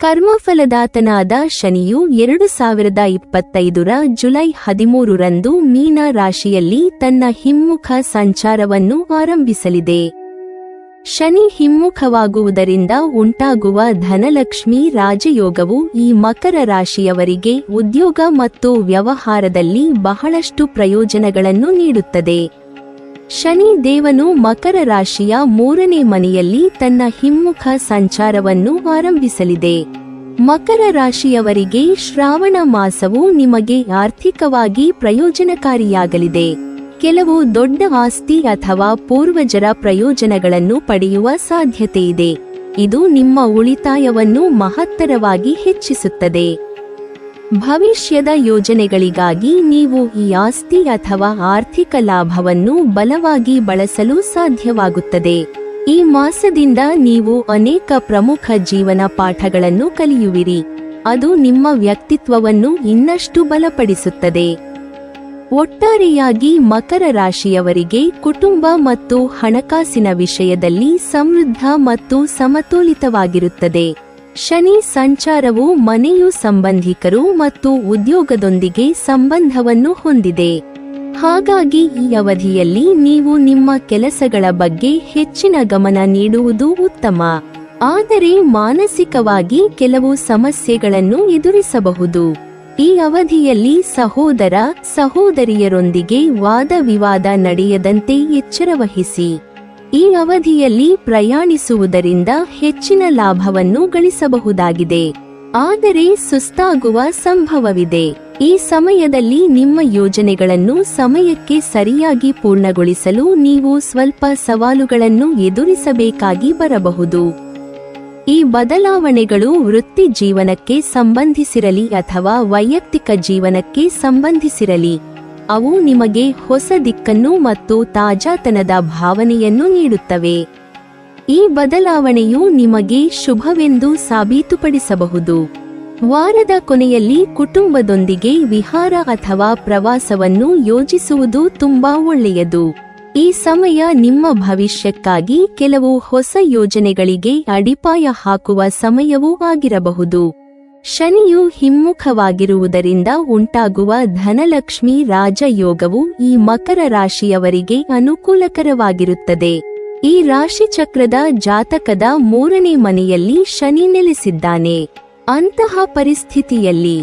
ಕರ್ಮಫಲದಾತನಾದ ಶನಿಯು 2025 July 13ರಂದು ಮೀನ ರಾಶಿಯಲ್ಲಿ ತನ್ನ ಹಿಮ್ಮುಖ ಸಂಚಾರವನ್ನು ಆರಂಭಿಸಲಿದೆ. ಶನಿ ಹಿಮ್ಮುಖವಾಗುವುದರಿಂದ ಉಂಟಾಗುವ ಧನಲಕ್ಷ್ಮಿ ರಾಜಯೋಗವು ಈ ಮಕರ ರಾಶಿಯವರಿಗೆ ಉದ್ಯೋಗ ಮತ್ತು ವ್ಯವಹಾರದಲ್ಲಿ ಬಹಳಷ್ಟು ಪ್ರಯೋಜನಗಳನ್ನು ನೀಡುತ್ತದೆ. ಶನಿ ದೇವನು ಮಕರ ರಾಶಿಯ 3ನೇ ಮನೆಯಲ್ಲಿ ತನ್ನ ಹಿಮ್ಮುಖ ಸಂಚಾರವನ್ನು ಆರಂಭಿಸಲಿದೆ. ಮಕರ ರಾಶಿಯವರಿಗೆ ಶ್ರಾವಣ ಮಾಸವು ನಿಮಗೆ ಆರ್ಥಿಕವಾಗಿ ಪ್ರಯೋಜನಕಾರಿಯಾಗಲಿದೆ. ಕೆಲವು ದೊಡ್ಡ ಆಸ್ತಿ ಅಥವಾ ಪೂರ್ವಜರ ಪ್ರಯೋಜನಗಳನ್ನು ಪಡೆಯುವ ಸಾಧ್ಯತೆಯಿದೆ. ಇದು ನಿಮ್ಮ ಉಳಿತಾಯವನ್ನು ಮಹತ್ತರವಾಗಿ ಹೆಚ್ಚಿಸುತ್ತದೆ. ಭವಿಷ್ಯದ ಯೋಜನೆಗಳಿಗಾಗಿ ನೀವು ಈ ಆಸ್ತಿ ಅಥವಾ ಆರ್ಥಿಕ ಲಾಭವನ್ನು ಬಲವಾಗಿ ಬಳಸಲು ಸಾಧ್ಯವಾಗುತ್ತದೆ. ಈ ಮಾಸದಿಂದ ನೀವು ಅನೇಕ ಪ್ರಮುಖ ಜೀವನ ಪಾಠಗಳನ್ನು ಕಲಿಯುವಿರಿ. ಅದು ನಿಮ್ಮ ವ್ಯಕ್ತಿತ್ವವನ್ನು ಇನ್ನಷ್ಟು ಬಲಪಡಿಸುತ್ತದೆ. ಒಟ್ಟಾರೆಯಾಗಿ ಮಕರ ರಾಶಿಯವರಿಗೆ ಕುಟುಂಬ ಮತ್ತು ಹಣಕಾಸಿನ ವಿಷಯದಲ್ಲಿ ಸಮೃದ್ಧ ಮತ್ತು ಸಮತೋಲಿತವಾಗಿರುತ್ತದೆ. ಶನಿ ಸಂಚಾರವು ಮನೆಯು ಸಂಬಂಧಿಕರು ಮತ್ತು ಉದ್ಯೋಗದೊಂದಿಗೆ ಸಂಬಂಧವನ್ನು ಹೊಂದಿದೆ. ಹಾಗಾಗಿ ಈ ಅವಧಿಯಲ್ಲಿ ನೀವು ನಿಮ್ಮ ಕೆಲಸಗಳ ಬಗ್ಗೆ ಹೆಚ್ಚಿನ ಗಮನ ನೀಡುವುದು ಉತ್ತಮ. ಆದರೆ ಮಾನಸಿಕವಾಗಿ ಕೆಲವು ಸಮಸ್ಯೆಗಳನ್ನು ಎದುರಿಸಬಹುದು. ಈ ಅವಧಿಯಲ್ಲಿ ಸಹೋದರ ಸಹೋದರಿಯರೊಂದಿಗೆ ವಾದ ವಿವಾದ ನಡೆಯದಂತೆ ಎಚ್ಚರವಹಿಸಿ. ಈ ಅವಧಿಯಲ್ಲಿ ಪ್ರಯಾಣಿಸುವುದರಿಂದ ಹೆಚ್ಚಿನ ಲಾಭವನ್ನು ಗಳಿಸಬಹುದಾಗಿದೆ, ಆದರೆ ಸುಸ್ತಾಗುವ ಸಂಭವವಿದೆ. ಈ ಸಮಯದಲ್ಲಿ ನಿಮ್ಮ ಯೋಜನೆಗಳನ್ನು ಸಮಯಕ್ಕೆ ಸರಿಯಾಗಿ ಪೂರ್ಣಗೊಳಿಸಲು ನೀವು ಸ್ವಲ್ಪ ಸವಾಲುಗಳನ್ನು ಎದುರಿಸಬೇಕಾಗಿ ಬರಬಹುದು. ಈ ಬದಲಾವಣೆಗಳು ವೃತ್ತಿ ಜೀವನಕ್ಕೆ ಸಂಬಂಧಿಸಿರಲಿ ಅಥವಾ ವೈಯಕ್ತಿಕ ಜೀವನಕ್ಕೆ ಸಂಬಂಧಿಸಿರಲಿ, ಅವು ನಿಮಗೆ ಹೊಸ ದಿಕ್ಕನ್ನು ಮತ್ತು ತಾಜಾತನದ ಭಾವನೆಯನ್ನು ನೀಡುತ್ತವೆ. ಈ ಬದಲಾವಣೆಯು ನಿಮಗೆ ಶುಭವೆಂದು ಸಾಬೀತುಪಡಿಸಬಹುದು. ವಾರದ ಕೊನೆಯಲ್ಲಿ ಕುಟುಂಬದೊಂದಿಗೆ ವಿಹಾರ ಅಥವಾ ಪ್ರವಾಸವನ್ನು ಯೋಜಿಸುವುದು ತುಂಬಾ ಒಳ್ಳೆಯದು. ಈ ಸಮಯ ನಿಮ್ಮ ಭವಿಷ್ಯಕ್ಕಾಗಿ ಕೆಲವು ಹೊಸ ಯೋಜನೆಗಳಿಗೆ ಅಡಿಪಾಯ ಹಾಕುವ ಸಮಯವೂ ಆಗಿರಬಹುದು. ಶನಿಯು ಹಿಮ್ಮುಖವಾಗಿರುವುದರಿಂದ ಉಂಟಾಗುವ ಧನಲಕ್ಷ್ಮಿ ರಾಜಯೋಗವು ಈ ಮಕರ ರಾಶಿಯವರಿಗೆ ಅನುಕೂಲಕರವಾಗಿರುತ್ತದೆ. ಈ ರಾಶಿಚಕ್ರದ ಜಾತಕದ 3ನೇ ಮನೆಯಲ್ಲಿ ಶನಿ ನೆಲೆಸಿದ್ದಾನೆ. ಅಂತಹ ಪರಿಸ್ಥಿತಿಯಲ್ಲಿ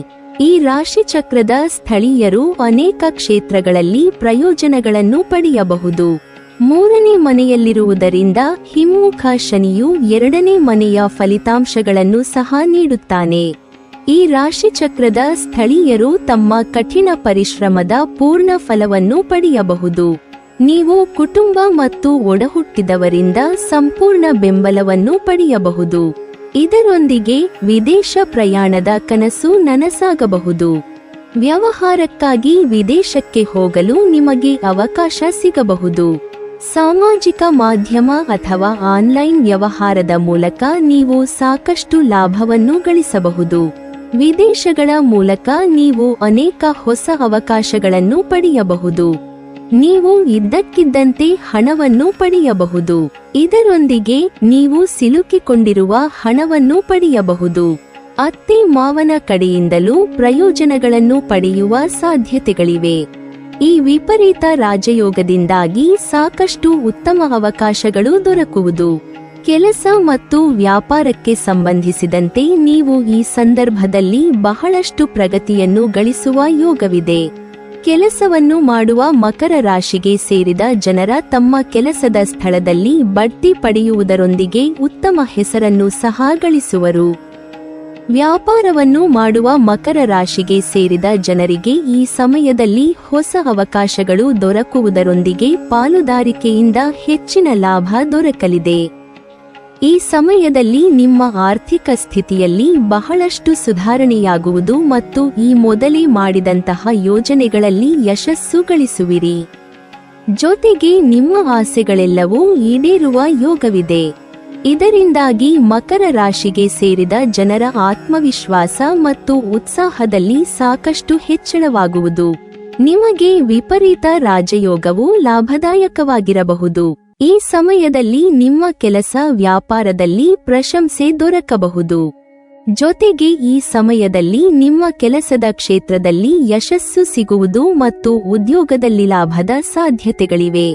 ಈ ರಾಶಿಚಕ್ರದ ಸ್ಥಳೀಯರು ಅನೇಕ ಕ್ಷೇತ್ರಗಳಲ್ಲಿ ಪ್ರಯೋಜನಗಳನ್ನು ಪಡೆಯಬಹುದು. 3ನೇ ಮನೆಯಲ್ಲಿರುವುದರಿಂದ ಹಿಮ್ಮುಖ ಶನಿಯು 2ನೇ ಮನೆಯ ಫಲಿತಾಂಶಗಳನ್ನು ಸಹ ನೀಡುತ್ತಾನೆ. ಈ ರಾಶಿಚಕ್ರದ ಸ್ಥಳೀಯರು ತಮ್ಮ ಕಠಿಣ ಪರಿಶ್ರಮದ ಪೂರ್ಣ ಫಲವನ್ನು ಪಡೆಯಬಹುದು. ನೀವು ಕುಟುಂಬ ಮತ್ತು ಒಡಹುಟ್ಟಿದವರಿಂದ ಸಂಪೂರ್ಣ ಬೆಂಬಲವನ್ನು ಪಡೆಯಬಹುದು. ಇದರೊಂದಿಗೆ ವಿದೇಶ ಪ್ರಯಾಣದ ಕನಸು ನನಸಾಗಬಹುದು. ವ್ಯವಹಾರಕ್ಕಾಗಿ ವಿದೇಶಕ್ಕೆ ಹೋಗಲು ನಿಮಗೆ ಅವಕಾಶ ಸಿಗಬಹುದು. ಸಾಮಾಜಿಕ ಮಾಧ್ಯಮ ಅಥವಾ ಆನ್ಲೈನ್ ವ್ಯವಹಾರದ ಮೂಲಕ ನೀವು ಸಾಕಷ್ಟು ಲಾಭವನ್ನು ಗಳಿಸಬಹುದು. ವಿದೇಶಗಳ ಮೂಲಕ ನೀವು ಅನೇಕ ಹೊಸ ಅವಕಾಶಗಳನ್ನು ಪಡೆಯಬಹುದು. ನೀವು ಇದ್ದಕ್ಕಿದ್ದಂತೆ ಹಣವನ್ನು ಪಡೆಯಬಹುದು. ಇದರೊಂದಿಗೆ ನೀವು ಸಿಲುಕಿಕೊಂಡಿರುವ ಹಣವನ್ನು ಪಡೆಯಬಹುದು. ಅತ್ತೆ ಮಾವನ ಕಡೆಯಿಂದಲೂ ಪ್ರಯೋಜನಗಳನ್ನು ಪಡೆಯುವ ಸಾಧ್ಯತೆಗಳಿವೆ. ಈ ವಿಪರೀತ ರಾಜಯೋಗದಿಂದಾಗಿ ಸಾಕಷ್ಟು ಉತ್ತಮ ಅವಕಾಶಗಳು ದೊರಕುವುದು. ಕೆಲಸ ಮತ್ತು ವ್ಯಾಪಾರಕ್ಕೆ ಸಂಬಂಧಿಸಿದಂತೆ ನೀವು ಈ ಸಂದರ್ಭದಲ್ಲಿ ಬಹಳಷ್ಟು ಪ್ರಗತಿಯನ್ನು ಗಳಿಸುವ ಯೋಗವಿದೆ. ಕೆಲಸವನ್ನು ಮಾಡುವ ಮಕರ ರಾಶಿಗೆ ಸೇರಿದ ಜನರ ತಮ್ಮ ಕೆಲಸದ ಸ್ಥಳದಲ್ಲಿ ಬಡ್ತಿ ಪಡೆಯುವುದರೊಂದಿಗೆ ಉತ್ತಮ ಹೆಸರನ್ನು ಸಹ ಗಳಿಸುವರು. ವ್ಯಾಪಾರವನ್ನು ಮಾಡುವ ಮಕರ ರಾಶಿಗೆ ಸೇರಿದ ಜನರಿಗೆ ಈ ಸಮಯದಲ್ಲಿ ಹೊಸ ಅವಕಾಶಗಳು ದೊರಕುವುದರೊಂದಿಗೆ ಪಾಲುದಾರಿಕೆಯಿಂದ ಹೆಚ್ಚಿನ ಲಾಭ ದೊರಕಲಿದೆ. ಈ ಸಮಯದಲ್ಲಿ ನಿಮ್ಮ ಆರ್ಥಿಕ ಸ್ಥಿತಿಯಲ್ಲಿ ಬಹಳಷ್ಟು ಸುಧಾರಣೆಯಾಗುವುದು ಮತ್ತು ಈ ಮೊದಲೇ ಮಾಡಿದಂತಹ ಯೋಜನೆಗಳಲ್ಲಿ ಯಶಸ್ಸು ಗಳಿಸುವಿರಿ. ಜೊತೆಗೆ ನಿಮ್ಮ ಆಸೆಗಳೆಲ್ಲವೂ ಈಡೇರುವ ಯೋಗವಿದೆ. ಇದರಿಂದಾಗಿ ಮಕರ ರಾಶಿಗೆ ಸೇರಿದ ಜನರ ಆತ್ಮವಿಶ್ವಾಸ ಮತ್ತು ಉತ್ಸಾಹದಲ್ಲಿ ಸಾಕಷ್ಟು ಹೆಚ್ಚಳವಾಗುವುದು. ನಿಮಗೆ ವಿಪರೀತ ರಾಜಯೋಗವು ಲಾಭದಾಯಕವಾಗಿರಬಹುದು. ಈ ಸಮಯದಲ್ಲಿ ನಿಮ್ಮ ಕೆಲಸ ವ್ಯಾಪಾರದಲ್ಲಿ ಪ್ರಶಂಸೆ ದೊರಕಬಹುದು. ಜೊತೆಗೆ ಈ ಸಮಯದಲ್ಲಿ ನಿಮ್ಮ ಕೆಲಸದ ಕ್ಷೇತ್ರದಲ್ಲಿ ಯಶಸ್ಸು ಸಿಗುವುದು ಮತ್ತು ಉದ್ಯೋಗದಲ್ಲಿ ಲಾಭದ ಸಾಧ್ಯತೆಗಳಿವೆ.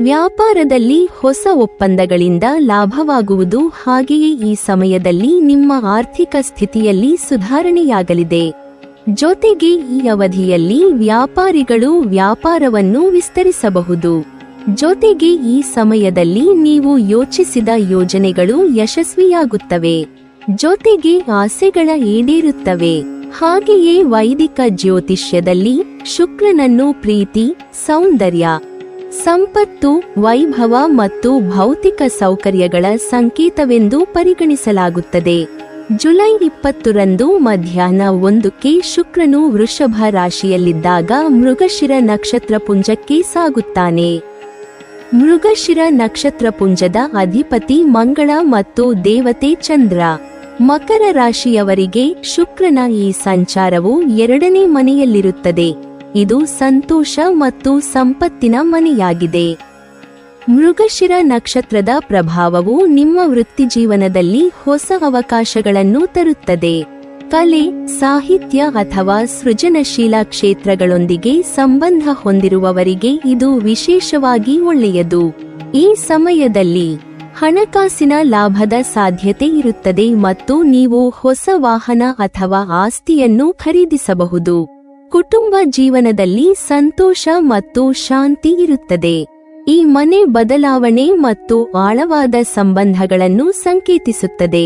ವ್ಯಾಪಾರದಲ್ಲಿ ಹೊಸ ಒಪ್ಪಂದಗಳಿಂದ ಲಾಭವಾಗುವುದು. ಹಾಗೆಯೇ ಈ ಸಮಯದಲ್ಲಿ ನಿಮ್ಮ ಆರ್ಥಿಕ ಸ್ಥಿತಿಯಲ್ಲಿ ಸುಧಾರಣೆಯಾಗಲಿದೆ. ಜೊತೆಗೆ ಈ ಅವಧಿಯಲ್ಲಿ ವ್ಯಾಪಾರಿಗಳು ವ್ಯಾಪಾರವನ್ನು ವಿಸ್ತರಿಸಬಹುದು. ಜೊತೆಗೆ ಈ ಸಮಯದಲ್ಲಿ ನೀವು ಯೋಚಿಸಿದ ಯೋಜನೆಗಳು ಯಶಸ್ವಿಯಾಗುತ್ತವೆ. ಜೊತೆಗೆ ಆಸೆಗಳ ಈಡೇರುತ್ತವೆ. ಹಾಗೆಯೇ ವೈದಿಕ ಜ್ಯೋತಿಷ್ಯದಲ್ಲಿ ಶುಕ್ರನನ್ನು ಪ್ರೀತಿ, ಸೌಂದರ್ಯ, ಸಂಪತ್ತು, ವೈಭವ ಮತ್ತು ಭೌತಿಕ ಸೌಕರ್ಯಗಳ ಸಂಕೇತವೆಂದು ಪರಿಗಣಿಸಲಾಗುತ್ತದೆ. ಜುಲೈ 20ರಂದು ಮಧ್ಯಾಹ್ನ 1ಕ್ಕೆ ಶುಕ್ರನು ವೃಷಭ ರಾಶಿಯಲ್ಲಿದ್ದಾಗ ಮೃಗಶಿರ ನಕ್ಷತ್ರ ಪುಂಜಕ್ಕೆ ಸಾಗುತ್ತಾನೆ. ಮೃಗಶಿರ ನಕ್ಷತ್ರ ಪುಂಜದ ಅಧಿಪತಿ ಮಂಗಳ ಮತ್ತು ದೇವತೆ ಚಂದ್ರ. ಮಕರ ರಾಶಿಯವರಿಗೆ ಶುಕ್ರನ ಈ ಸಂಚಾರವು 2ನೇ ಮನೆಯಲ್ಲಿರುತ್ತದೆ. ಇದು ಸಂತೋಷ ಮತ್ತು ಸಂಪತ್ತಿನ ಮನೆಯಾಗಿದೆ. ಮೃಗಶಿರ ನಕ್ಷತ್ರದ ಪ್ರಭಾವವು ನಿಮ್ಮ ವೃತ್ತಿಜೀವನದಲ್ಲಿ ಹೊಸ ಅವಕಾಶಗಳನ್ನು ತರುತ್ತದೆ. ಕಲೆ, ಸಾಹಿತ್ಯ ಅಥವಾ ಸೃಜನಶೀಲ ಕ್ಷೇತ್ರಗಳೊಂದಿಗೆ ಸಂಬಂಧ ಹೊಂದಿರುವವರಿಗೆ ಇದು ವಿಶೇಷವಾಗಿ ಒಳ್ಳೆಯದು. ಈ ಸಮಯದಲ್ಲಿ ಹಣಕಾಸಿನ ಲಾಭದ ಸಾಧ್ಯತೆ ಇರುತ್ತದೆ ಮತ್ತು ನೀವು ಹೊಸ ವಾಹನ ಅಥವಾ ಆಸ್ತಿಯನ್ನು ಖರೀದಿಸಬಹುದು. ಕುಟುಂಬ ಜೀವನದಲ್ಲಿ ಸಂತೋಷ ಮತ್ತು ಶಾಂತಿ ಇರುತ್ತದೆ. ಈ ಮನೆ ಬದಲಾವಣೆ ಮತ್ತು ಆಳವಾದ ಸಂಬಂಧಗಳನ್ನು ಸಂಕೇತಿಸುತ್ತದೆ.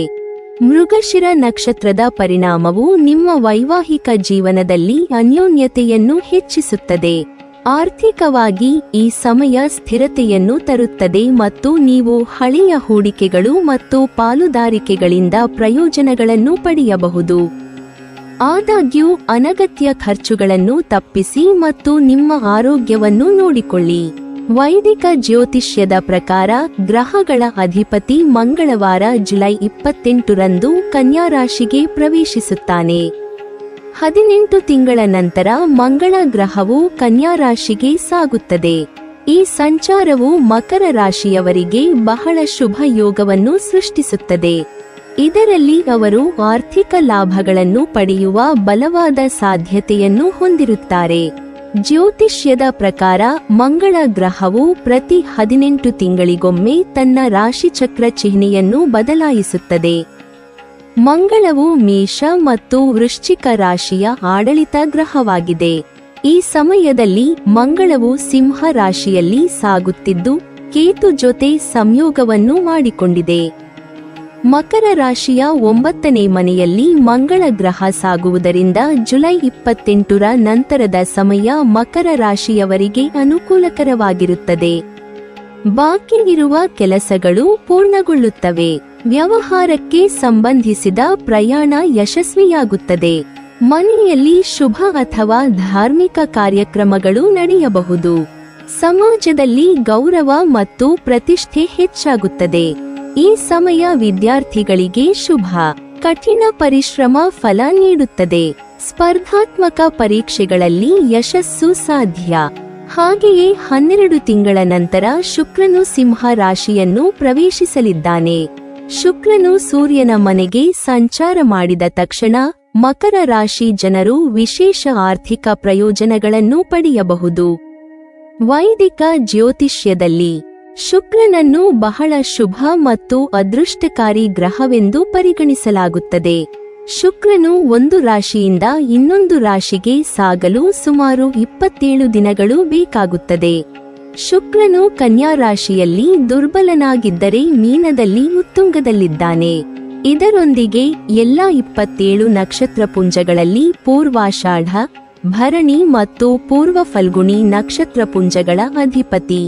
ಮೃಗಶಿರ ನಕ್ಷತ್ರದ ಪರಿಣಾಮವು ನಿಮ್ಮ ವೈವಾಹಿಕ ಜೀವನದಲ್ಲಿ ಅನ್ಯೋನ್ಯತೆಯನ್ನು ಹೆಚ್ಚಿಸುತ್ತದೆ. ಆರ್ಥಿಕವಾಗಿ ಈ ಸಮಯ ಸ್ಥಿರತೆಯನ್ನು ತರುತ್ತದೆ ಮತ್ತು ನೀವು ಹಳೆಯ ಹೂಡಿಕೆಗಳು ಮತ್ತು ಪಾಲುದಾರಿಕೆಗಳಿಂದ ಪ್ರಯೋಜನಗಳನ್ನು ಪಡೆಯಬಹುದು. ಆದಾಗ್ಯೂ ಅನಗತ್ಯ ಖರ್ಚುಗಳನ್ನು ತಪ್ಪಿಸಿ ಮತ್ತು ನಿಮ್ಮ ಆರೋಗ್ಯವನ್ನು ನೋಡಿಕೊಳ್ಳಿ. ವೈದಿಕ ಜ್ಯೋತಿಷ್ಯದ ಪ್ರಕಾರ ಗ್ರಹಗಳ ಅಧಿಪತಿ ಮಂಗಳವಾರ ಜುಲೈ 28ರಂದು ಕನ್ಯಾ ರಾಶಿಗೆ ಪ್ರವೇಶಿಸುತ್ತಾನೆ. 18 ತಿಂಗಳ ನಂತರ ಮಂಗಳ ಗ್ರಹವು ಕನ್ಯಾ ರಾಶಿಗೆ ಸಾಗುತ್ತದೆ. ಈ ಸಂಚಾರವು ಮಕರ ರಾಶಿಯವರಿಗೆ ಬಹಳ ಶುಭ ಯೋಗವನ್ನು ಸೃಷ್ಟಿಸುತ್ತದೆ. ಇದರಲ್ಲಿ ಅವರು ಆರ್ಥಿಕ ಲಾಭಗಳನ್ನು ಪಡೆಯುವ ಬಲವಾದ ಸಾಧ್ಯತೆಯನ್ನು ಹೊಂದಿರುತ್ತಾರೆ. ಜ್ಯೋತಿಷ್ಯದ ಪ್ರಕಾರ ಮಂಗಳ ಗ್ರಹವು ಪ್ರತಿ 18 ತಿಂಗಳಿಗೊಮ್ಮೆ ತನ್ನ ರಾಶಿಚಕ್ರ ಚಿಹ್ನೆಯನ್ನು ಬದಲಾಯಿಸುತ್ತದೆ. ಮಂಗಳವು ಮೇಷ ಮತ್ತು ವೃಶ್ಚಿಕ ರಾಶಿಯ ಆಡಳಿತ ಗ್ರಹವಾಗಿದೆ. ಈ ಸಮಯದಲ್ಲಿ ಮಂಗಳವು ಸಿಂಹ ರಾಶಿಯಲ್ಲಿ ಸಾಗುತ್ತಿದ್ದು ಕೇತು ಜೊತೆ ಸಂಯೋಗವನ್ನು ಮಾಡಿಕೊಂಡಿದೆ. ಮಕರ ರಾಶಿಯ 9ನೇ ಮನೆಯಲ್ಲಿ ಮಂಗಳ ಗ್ರಹ ಸಾಗುವುದರಿಂದ ಜುಲೈ 28ರ ನಂತರದ ಸಮಯ ಮಕರ ರಾಶಿಯವರಿಗೆ ಅನುಕೂಲಕರವಾಗಿರುತ್ತದೆ. ಬಾಕಿ ಇರುವ ಕೆಲಸಗಳು ಪೂರ್ಣಗೊಳ್ಳುತ್ತವೆ. ವ್ಯವಹಾರಕ್ಕೆ ಸಂಬಂಧಿಸಿದ ಪ್ರಯಾಣ ಯಶಸ್ವಿಯಾಗುತ್ತದೆ. ಮನೆಯಲ್ಲಿ ಶುಭ ಅಥವಾ ಧಾರ್ಮಿಕ ಕಾರ್ಯಕ್ರಮಗಳು ನಡೆಯಬಹುದು. ಸಮಾಜದಲ್ಲಿ ಗೌರವ ಮತ್ತು ಪ್ರತಿಷ್ಠೆ ಹೆಚ್ಚಾಗುತ್ತದೆ. ಈ ಸಮಯ ವಿದ್ಯಾರ್ಥಿಗಳಿಗೆ ಶುಭ. ಕಠಿಣ ಪರಿಶ್ರಮ ಫಲ ನೀಡುತ್ತದೆ. ಸ್ಪರ್ಧಾತ್ಮಕ ಪರೀಕ್ಷೆಗಳಲ್ಲಿ ಯಶಸ್ಸು ಸಾಧ್ಯ. ಹಾಗೆಯೇ 12 ತಿಂಗಳ ನಂತರ ಶುಕ್ರನು ಸಿಂಹ ರಾಶಿಯನ್ನು ಪ್ರವೇಶಿಸಲಿದ್ದಾನೆ. ಶುಕ್ರನು ಸೂರ್ಯನ ಮನೆಗೆ ಸಂಚಾರ ಮಾಡಿದ ತಕ್ಷಣ ಮಕರ ರಾಶಿ ಜನರು ವಿಶೇಷ ಆರ್ಥಿಕ ಪ್ರಯೋಜನಗಳನ್ನು ಪಡೆಯಬಹುದು. ವೈದಿಕ ಜ್ಯೋತಿಷ್ಯದಲ್ಲಿ ಶುಕ್ರನನ್ನು ಬಹಳ ಶುಭ ಮತ್ತು ಅದೃಷ್ಟಕಾರಿ ಗ್ರಹವೆಂದು ಪರಿಗಣಿಸಲಾಗುತ್ತದೆ. ಶುಕ್ರನು ಒಂದು ರಾಶಿಯಿಂದ ಇನ್ನೊಂದು ರಾಶಿಗೆ ಸಾಗಲು ಸುಮಾರು 27 ದಿನಗಳು ಬೇಕಾಗುತ್ತದೆ. ಶುಕ್ರನು ಕನ್ಯಾ ರಾಶಿಯಲ್ಲಿ ದುರ್ಬಲನಾಗಿದ್ದರೆ ಮೀನದಲ್ಲಿ ಉತ್ತುಂಗದಲ್ಲಿದ್ದಾನೆ. ಇದರೊಂದಿಗೆ ಎಲ್ಲ 27 ನಕ್ಷತ್ರ ಪುಂಜಗಳಲ್ಲಿ ಪೂರ್ವಾಷಾಢ, ಭರಣಿ ಮತ್ತು ಪೂರ್ವ ಫಲ್ಗುಣಿ ನಕ್ಷತ್ರ ಪುಂಜಗಳ ಅಧಿಪತಿ.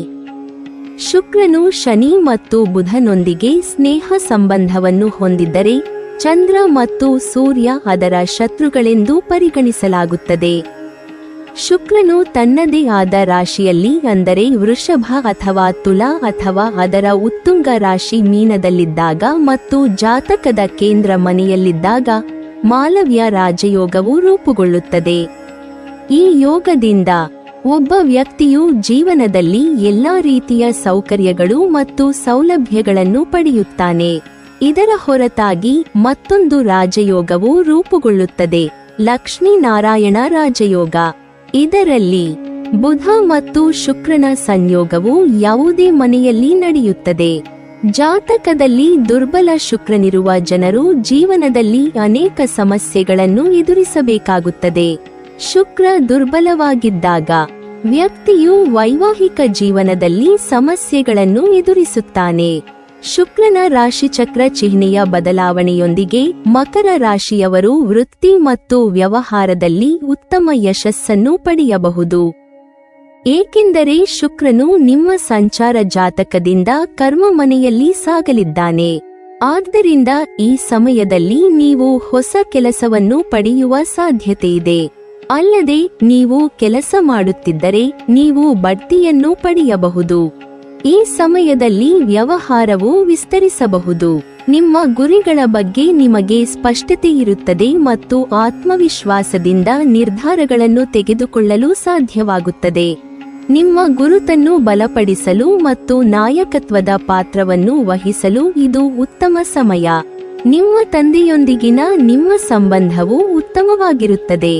ಶುಕ್ರನು ಶನಿ ಮತ್ತು ಬುಧನೊಂದಿಗೆ ಸ್ನೇಹ ಸಂಬಂಧವನ್ನು ಹೊಂದಿದ್ದರೆ ಚಂದ್ರ ಮತ್ತು ಸೂರ್ಯ ಅದರ ಶತ್ರುಗಳೆಂದು ಪರಿಗಣಿಸಲಾಗುತ್ತದೆ. ಶುಕ್ರನು ತನ್ನದೇ ಆದ ರಾಶಿಯಲ್ಲಿ ಅಂದರೆ ವೃಷಭ ಅಥವಾ ತುಲಾ ಅಥವಾ ಅದರ ಉತ್ತುಂಗ ರಾಶಿ ಮೀನದಲ್ಲಿದ್ದಾಗ ಮತ್ತು ಜಾತಕದ ಕೇಂದ್ರ ಮನೆಯಲ್ಲಿದ್ದಾಗ ಮಾಲವ್ಯ ರಾಜಯೋಗವು ರೂಪುಗೊಳ್ಳುತ್ತದೆ. ಈ ಯೋಗದಿಂದ ಒಬ್ಬ ವ್ಯಕ್ತಿಯು ಜೀವನದಲ್ಲಿ ಎಲ್ಲಾ ರೀತಿಯ ಸೌಕರ್ಯಗಳು ಮತ್ತು ಸೌಲಭ್ಯಗಳನ್ನು ಪಡೆಯುತ್ತಾನೆ. ಇದರ ಹೊರತಾಗಿ ಮತ್ತೊಂದು ರಾಜಯೋಗವು ರೂಪುಗೊಳ್ಳುತ್ತದೆ, ಲಕ್ಷ್ಮೀನಾರಾಯಣ ರಾಜಯೋಗ. ಇದರಲ್ಲಿ ಬುಧ ಮತ್ತು ಶುಕ್ರನ ಸಂಯೋಗವು ಯಾವುದೇ ಮನೆಯಲ್ಲಿ ನಡೆಯುತ್ತದೆ. ಜಾತಕದಲ್ಲಿ ದುರ್ಬಲ ಶುಕ್ರನಿರುವ ಜನರು ಜೀವನದಲ್ಲಿ ಅನೇಕ ಸಮಸ್ಯೆಗಳನ್ನು ಎದುರಿಸಬೇಕಾಗುತ್ತದೆ. ಶುಕ್ರ ದುರ್ಬಲವಾಗಿದ್ದಾಗ ವ್ಯಕ್ತಿಯು ವೈವಾಹಿಕ ಜೀವನದಲ್ಲಿ ಸಮಸ್ಯೆಗಳನ್ನು ಎದುರಿಸುತ್ತಾನೆ. ಶುಕ್ರನ ರಾಶಿಚಕ್ರ ಚಿಹ್ನೆಯ ಬದಲಾವಣೆಯೊಂದಿಗೆ ಮಕರ ರಾಶಿಯವರು ವೃತ್ತಿ ಮತ್ತು ವ್ಯವಹಾರದಲ್ಲಿ ಉತ್ತಮ ಯಶಸ್ಸನ್ನು ಪಡೆಯಬಹುದು. ಏಕೆಂದರೆ ಶುಕ್ರನು ನಿಮ್ಮ ಸಂಚಾರ ಜಾತಕದಿಂದ ಕರ್ಮ ಮನೆಯಲ್ಲಿ ಸಾಗಲಿದ್ದಾನೆ. ಆದ್ದರಿಂದ ಈ ಸಮಯದಲ್ಲಿ ನೀವು ಹೊಸ ಕೆಲಸವನ್ನು ಪಡೆಯುವ ಸಾಧ್ಯತೆಯಿದೆ. ಅಲ್ಲದೆ ನೀವು ಕೆಲಸ ಮಾಡುತ್ತಿದ್ದರೆ ನೀವು ಬಡ್ತಿಯನ್ನು ಪಡೆಯಬಹುದು. ಈ ಸಮಯದಲ್ಲಿ ವ್ಯವಹಾರವು ವಿಸ್ತರಿಸಬಹುದು. ನಿಮ್ಮ ಗುರಿಗಳ ಬಗ್ಗೆ ನಿಮಗೆ ಸ್ಪಷ್ಟತೆ ಇರುತ್ತದೆ ಮತ್ತು ಆತ್ಮವಿಶ್ವಾಸದಿಂದ ನಿರ್ಧಾರಗಳನ್ನು ತೆಗೆದುಕೊಳ್ಳಲು ಸಾಧ್ಯವಾಗುತ್ತದೆ. ನಿಮ್ಮ ಗುರುತನ್ನು ಬಲಪಡಿಸಲು ಮತ್ತು ನಾಯಕತ್ವದ ಪಾತ್ರವನ್ನು ವಹಿಸಲು ಇದು ಉತ್ತಮ ಸಮಯ. ನಿಮ್ಮ ತಂದೆಯೊಂದಿಗಿನ ನಿಮ್ಮ ಸಂಬಂಧವು ಉತ್ತಮವಾಗಿರುತ್ತದೆ.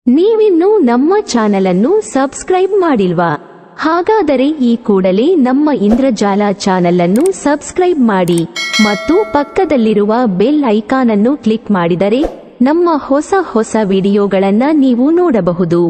ನೀವಿನ್ನೂ ನಮ್ಮ ಚಾನೆಲ್ ಅನ್ನು ಸಬ್ಸ್ಕ್ರೈಬ್ ಮಾಡಿಲ್ವಾ? ಹಾಗಾದರೆ ಈ ಕೂಡಲೇ ನಮ್ಮ ಇಂದ್ರಜಾಲ ಚಾನೆಲ್ ಅನ್ನು ಸಬ್ಸ್ಕ್ರೈಬ್ ಮಾಡಿ ಮತ್ತು ಪಕ್ಕದಲ್ಲಿರುವ ಬೆಲ್ ಐಕಾನ್ ಅನ್ನು ಕ್ಲಿಕ್ ಮಾಡಿದರೆ ನಮ್ಮ ಹೊಸ ವಿಡಿಯೋಗಳನ್ನು ನೀವು ನೋಡಬಹುದು.